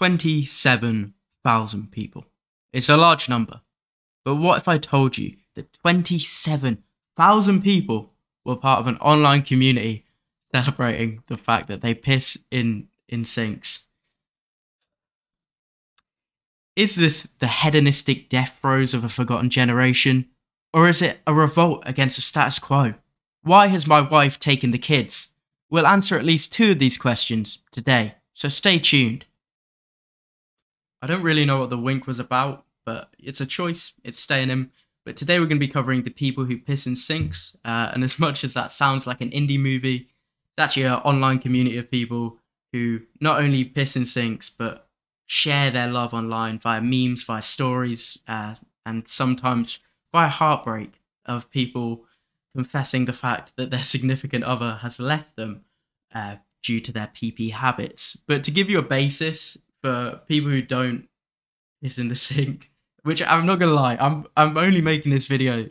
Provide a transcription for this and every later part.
27,000 people. It's a large number. But what if I told you that 27,000 people were part of an online community celebrating the fact that they piss in sinks? Is this the hedonistic death throes of a forgotten generation? Or is it a revolt against the status quo? Why has my wife taken the kids? We'll answer at least two of these questions today, so stay tuned. I don't really know what the wink was about, but it's a choice, it's staying in. But today we're going to be covering the people who piss in sinks, and as much as that sounds like an indie movie, it's actually an online community of people who not only piss in sinks, but share their love online via memes, via stories, and sometimes via heartbreak of people confessing the fact that their significant other has left them due to their pee habits. But to give you a basis for people who don't piss in the sink, which I'm not gonna lie, I'm only making this video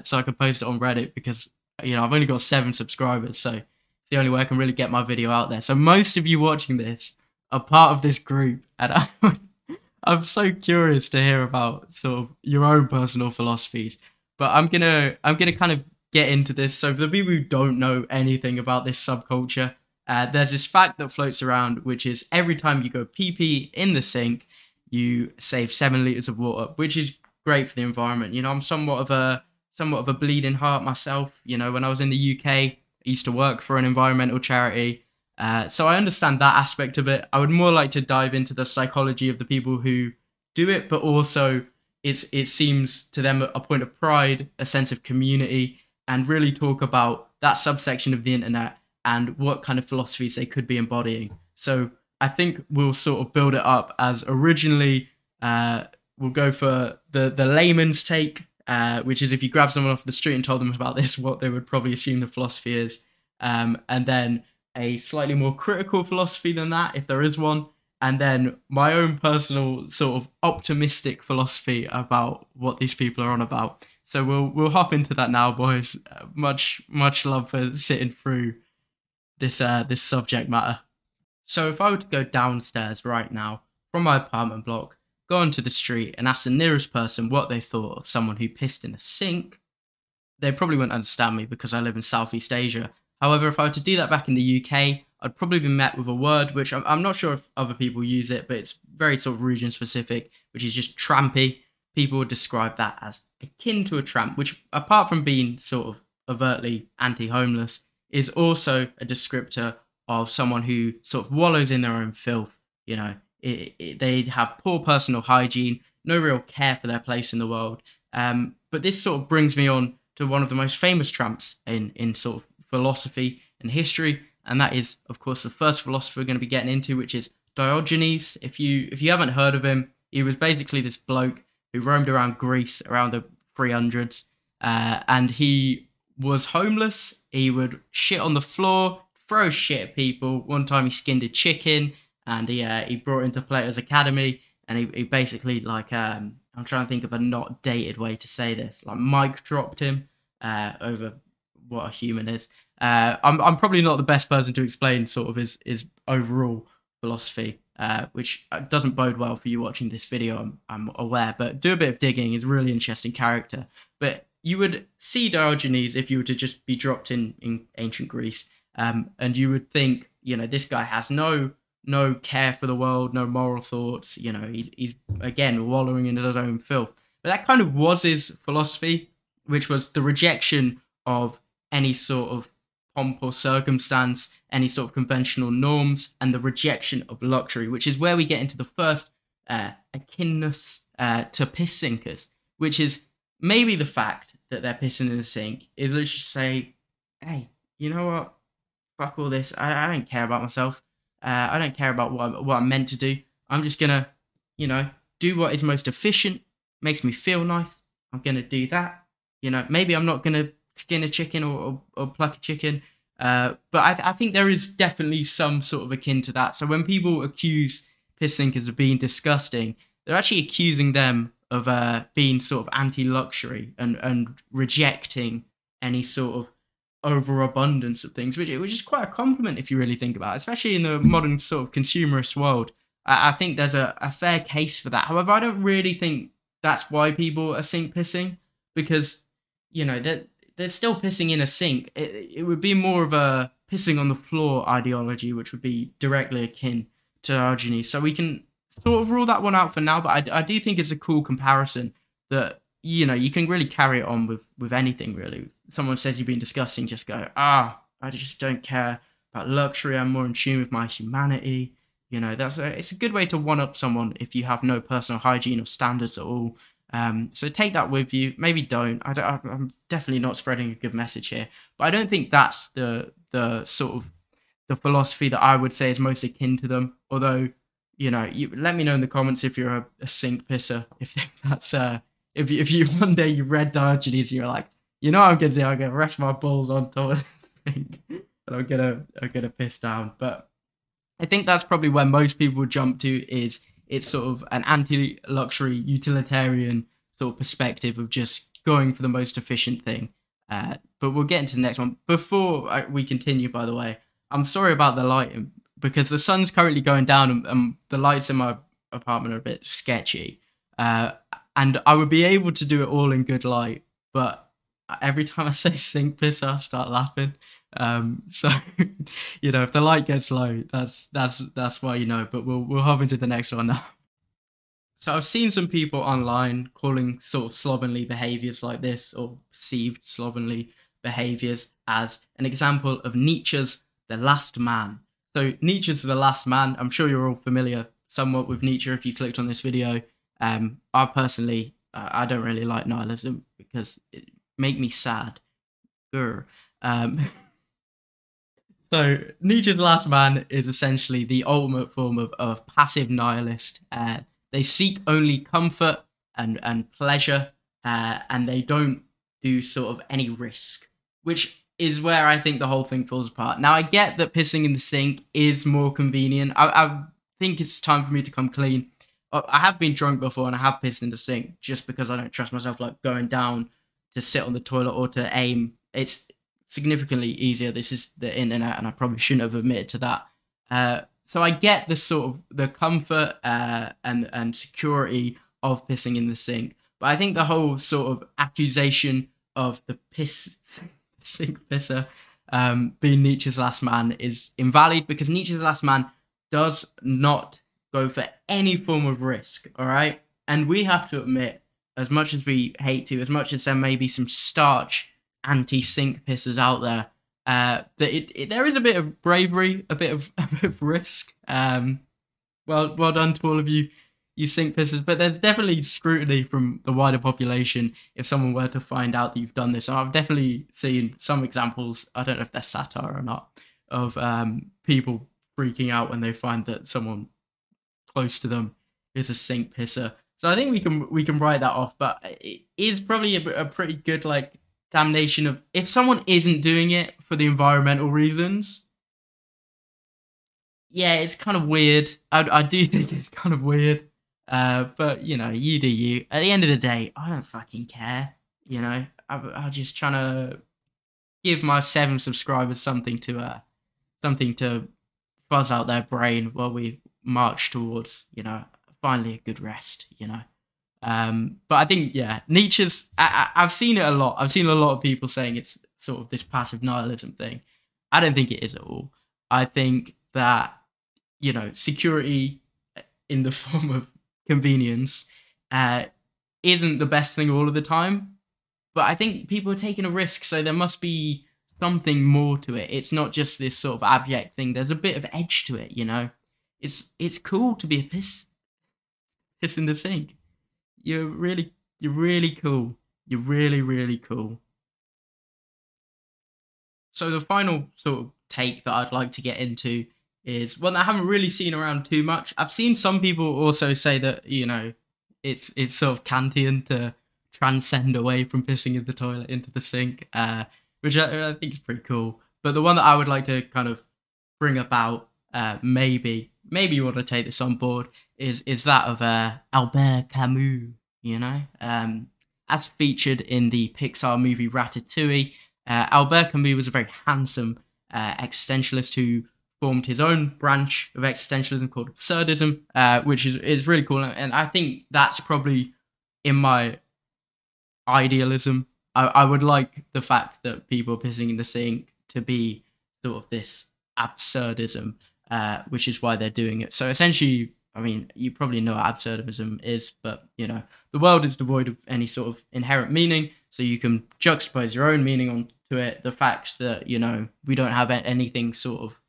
so I can post it on Reddit because I've only got 7 subscribers, so it's the only way I can really get my video out there. So most of you watching this are part of this group, and I'm so curious to hear about sort of your own personal philosophies. But I'm gonna kind of get into this. So for the people who don't know anything about this subculture, there's this fact that floats around, which is every time you go pee in the sink, you save 7 liters of water, which is great for the environment. I'm somewhat of a bleeding heart myself. When I was in the UK, I used to work for an environmental charity, so I understand that aspect of it. I would more like to dive into the psychology of the people who do it, but also it seems to them a point of pride, a sense of community, and really talk about that subsection of the internet and what kind of philosophies they could be embodying. So I think we'll sort of build it up as originally we'll go for the layman's take, which is if you grab someone off the street and told them about this, what they would probably assume the philosophy is, and then a slightly more critical philosophy than that, if there is one, and then my own personal sort of optimistic philosophy about what these people are on about. So we'll hop into that now, boys. Much love for sitting through this subject matter. So if I were to go downstairs right now from my apartment block, go onto the street and ask the nearest person what they thought of someone who pissed in a sink, they probably wouldn't understand me because I live in Southeast Asia. However, if I were to do that back in the UK, I'd probably be met with a word which I'm not sure if other people use it, but it's very sort of region specific, which is just trampy. People would describe that as akin to a tramp, which apart from being sort of overtly anti-homeless, is also a descriptor of someone who sort of wallows in their own filth. They have poor personal hygiene, no real care for their place in the world. But this sort of brings me on to one of the most famous tramps in sort of philosophy and history, and that is, of course, the first philosopher we're going to be getting into, which is Diogenes. If you haven't heard of him, he was basically this bloke who roamed around Greece around the 300s, and he was homeless. He would shit on the floor, throw shit at people. One time he skinned a chicken, and he brought it into Plato's Academy, and he basically, I'm trying to think of a not dated way to say this, like mic dropped him over what a human is. I'm probably not the best person to explain sort of his overall philosophy, which doesn't bode well for you watching this video, I'm aware, but do a bit of digging. He's a really interesting character. But you would see Diogenes if you were to just be dropped in ancient Greece, and you would think, this guy has no care for the world, no moral thoughts, he's again wallowing in his own filth. But that kind of was his philosophy, which was the rejection of any sort of pomp or circumstance, any sort of conventional norms, and the rejection of luxury, which is where we get into the first akinness to piss sinkers, which is maybe the fact that they're pissing in the sink is let's just say, hey, you know what? Fuck all this. I don't care about myself. I don't care about what I'm meant to do. I'm just gonna, do what is most efficient, makes me feel nice. I'm gonna do that. Maybe I'm not gonna skin a chicken or pluck a chicken, but I think there is definitely some sort of akin to that. So when people accuse piss sinkers of being disgusting, they're actually accusing them of being sort of anti-luxury and rejecting any sort of overabundance of things, which is quite a compliment if you really think about it, especially in the modern sort of consumerist world. I think there's a fair case for that. However, I don't really think that's why people are sink pissing, because, you know, they're still pissing in a sink. It would be more of a pissing on the floor ideology, which would be directly akin to Diogenes. So we can sort of rule that one out for now, but I do think it's a cool comparison that, you know, you can really carry it on with anything, really. Someone says you've been disgusting, just go, I just don't care about luxury. I'm more in tune with my humanity. You know, it's a good way to one-up someone if you have no personal hygiene or standards at all. So take that with you. Maybe don't. I'm definitely not spreading a good message here, but I don't think that's the sort of the philosophy that I would say is most akin to them. Although, you know, you let me know in the comments if you're a sink pisser. If that's if you one day you read Diogenes and you're like, you know what I'm gonna do? I'm gonna rest my balls on top of the sink and I'm gonna piss down. But I think that's probably where most people would jump to, is it's sort of an anti-luxury utilitarian sort of perspective of just going for the most efficient thing. But we'll get into the next one. Before we continue, by the way, I'm sorry about the lighting, because the sun's currently going down and the lights in my apartment are a bit sketchy. And I would be able to do it all in good light, but every time I say sink piss, I start laughing. So you know, if the light gets low, that's why, you know. But we'll hop into the next one now. So I've seen some people online calling sort of slovenly behaviors like this, or perceived slovenly behaviors, as an example of Nietzsche's The Last Man. So Nietzsche's The Last Man, I'm sure you're all familiar somewhat with Nietzsche if you clicked on this video. I personally, I don't really like nihilism because it make me sad. So Nietzsche's Last Man is essentially the ultimate form of passive nihilist. They seek only comfort and pleasure, and they don't do sort of any risk, which is where I think the whole thing falls apart. Now, I get that pissing in the sink is more convenient. I think it's time for me to come clean. I have been drunk before and I have pissed in the sink just because I don't trust myself, like going down to sit on the toilet or to aim. It's significantly easier. This is the internet, and I probably shouldn't have admitted to that. So I get the sort of the comfort and security of pissing in the sink, but I think the whole sort of accusation of the sink pisser being Nietzsche's last man is invalid, because Nietzsche's last man does not go for any form of risk. All right, and we have to admit, as much as we hate to, as much as there may be some starch anti-sink pissers out there, that there is a bit of bravery, a bit of risk. Well done to all of you sink pissers, but there's definitely scrutiny from the wider population if someone were to find out that you've done this. And I've definitely seen some examples, I don't know if they're satire or not, of people freaking out when they find that someone close to them is a sink pisser. So I think we can write that off, but it is probably a pretty good, like, damnation of if someone isn't doing it for the environmental reasons. Yeah, it's kind of weird. I do think it's kind of weird. But you know, you do you. At the end of the day, I don't fucking care. You know, I'm just trying to give my 7 subscribers something to buzz out their brain while we march towards, you know, finally a good rest. You know. But I think, yeah, Nietzsche's, I've seen it a lot. I've seen a lot of people saying it's sort of this passive nihilism thing. I don't think it is at all. I think that, you know, security in the form of convenience isn't the best thing all of the time. But I think people are taking a risk, so there must be something more to it. It's not just this sort of abject thing. There's a bit of edge to it, you know. It's cool to be a piss in the sink. You're really cool. You're really cool. So the final sort of take that I'd like to get into is one that I haven't really seen around too much. I've seen some people also say that, you know, it's sort of Kantian to transcend away from pissing in the toilet into the sink, which I think is pretty cool. But the one that I would like to kind of bring about, maybe you want to take this on board, is that of Albert Camus, you know, as featured in the Pixar movie Ratatouille. Albert Camus was a very handsome existentialist who formed his own branch of existentialism called absurdism, which is really cool. And I think that's probably in my idealism. I would like the fact that people pissing in the sink to be sort of this absurdism, which is why they're doing it. So essentially, I mean, you probably know what absurdism is, but, you know, the world is devoid of any sort of inherent meaning, so you can juxtapose your own meaning onto it. The fact that, you know, we don't have anything sort of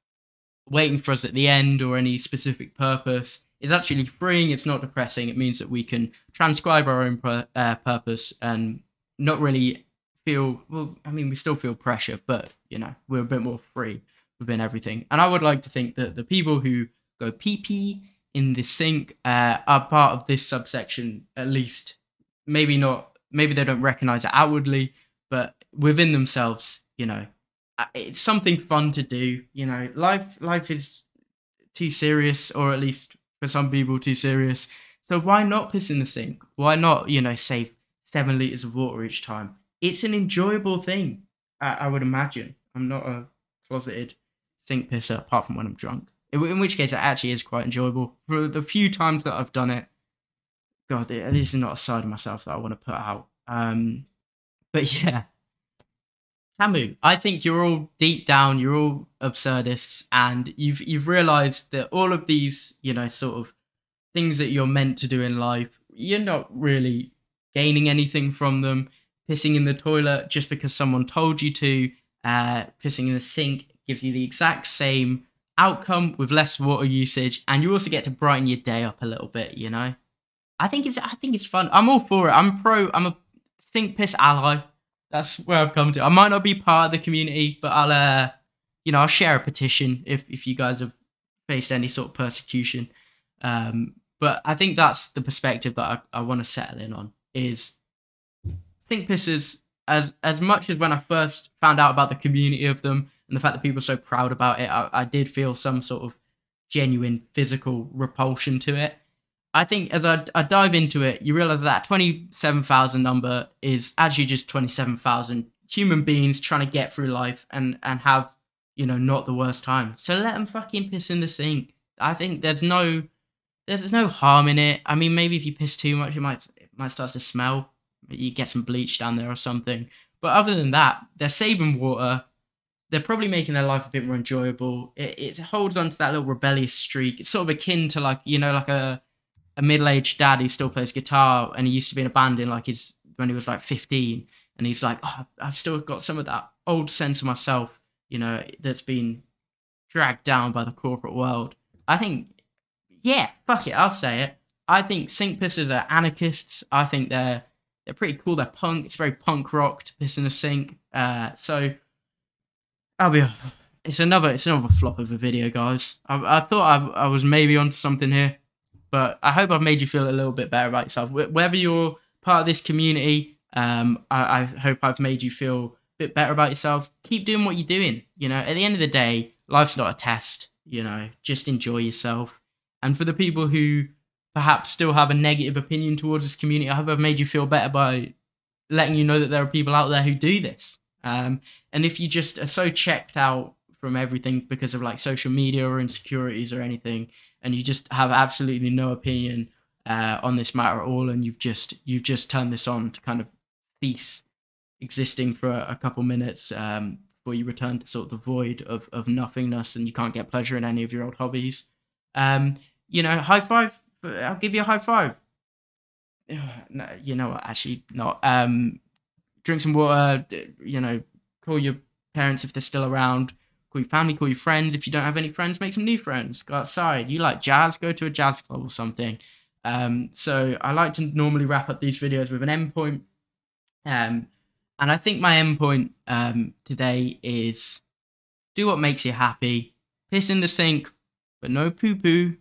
waiting for us at the end or any specific purpose is actually freeing. It's not depressing. It means that we can transcribe our own purpose and not really feel, well, I mean, we still feel pressure, but, you know, we're a bit more free within everything. And I would like to think that the people who go pee-pee in the sink are part of this subsection, at least. Maybe not, maybe they don't recognize it outwardly, but within themselves, you know, it's something fun to do. You know, life is too serious, or at least for some people too serious. So why not piss in the sink? Why not, you know, save 7 liters of water each time? It's an enjoyable thing, I would imagine. I'm not a closeted sink pisser, apart from when I'm drunk. In which case, it actually is quite enjoyable. For the few times that I've done it, God, this is not a side of myself that I want to put out. But yeah, Camus, I think you're all deep down, you're all absurdists, and you've realised that all of these, you know, sort of things that you're meant to do in life, you're not really gaining anything from them. Pissing in the toilet just because someone told you to, pissing in the sink gives you the exact same outcome with less water usage, and you also get to brighten your day up a little bit, you know. I think it's fun. I'm all for it. I'm a sink piss ally. That's where I've come to. I might not be part of the community, but I'll I'll share a petition if you guys have faced any sort of persecution. But I think that's the perspective that I want to settle in on, is SinkPissers, as much as when I first found out about the community of them and the fact that people are so proud about it, I did feel some sort of genuine physical repulsion to it. I think as I dive into it, you realize that 27,000 number is actually just 27,000 human beings trying to get through life and have, you know, not the worst time. So let them fucking piss in the sink. I think there's no harm in it. I mean, maybe if you piss too much, it might start to smell. You get some bleach down there or something. But other than that, they're saving water. They're probably making their life a bit more enjoyable. It holds on to that little rebellious streak. It's sort of akin to, like, you know, like a middle-aged dad who still plays guitar, and he used to be in a band in when he was like 15, and he's like, oh, I've still got some of that old sense of myself, you know, that's been dragged down by the corporate world. I think, yeah, fuck it, I'll say it. I think SinkPissers are anarchists. I think they're pretty cool. They're punk. It's very punk rock to piss in a sink. So it's another flop of a video, guys. I thought I was maybe onto something here, but I hope I've made you feel a little bit better about yourself. Whether you're part of this community, I hope I've made you feel a bit better about yourself. Keep doing what you're doing. You know, at the end of the day, life's not a test. You know, just enjoy yourself. And for the people who perhaps still have a negative opinion towards this community, I hope I've made you feel better by letting you know that there are people out there who do this. And if you just are so checked out from everything because of like social media or insecurities or anything, and you just have absolutely no opinion on this matter at all, and you've just turned this on to kind of cease existing for a couple minutes before you return to sort of the void of nothingness, and you can't get pleasure in any of your old hobbies, you know, high five. I'll give you a high five. No, you know what? Actually, not. Drink some water. You know, call your parents if they're still around. Call your family. Call your friends. If you don't have any friends, make some new friends. Go outside. You like jazz? Go to a jazz club or something. So I like to normally wrap up these videos with an end point. And I think my end point today is do what makes you happy. Piss in the sink, but no poo poo.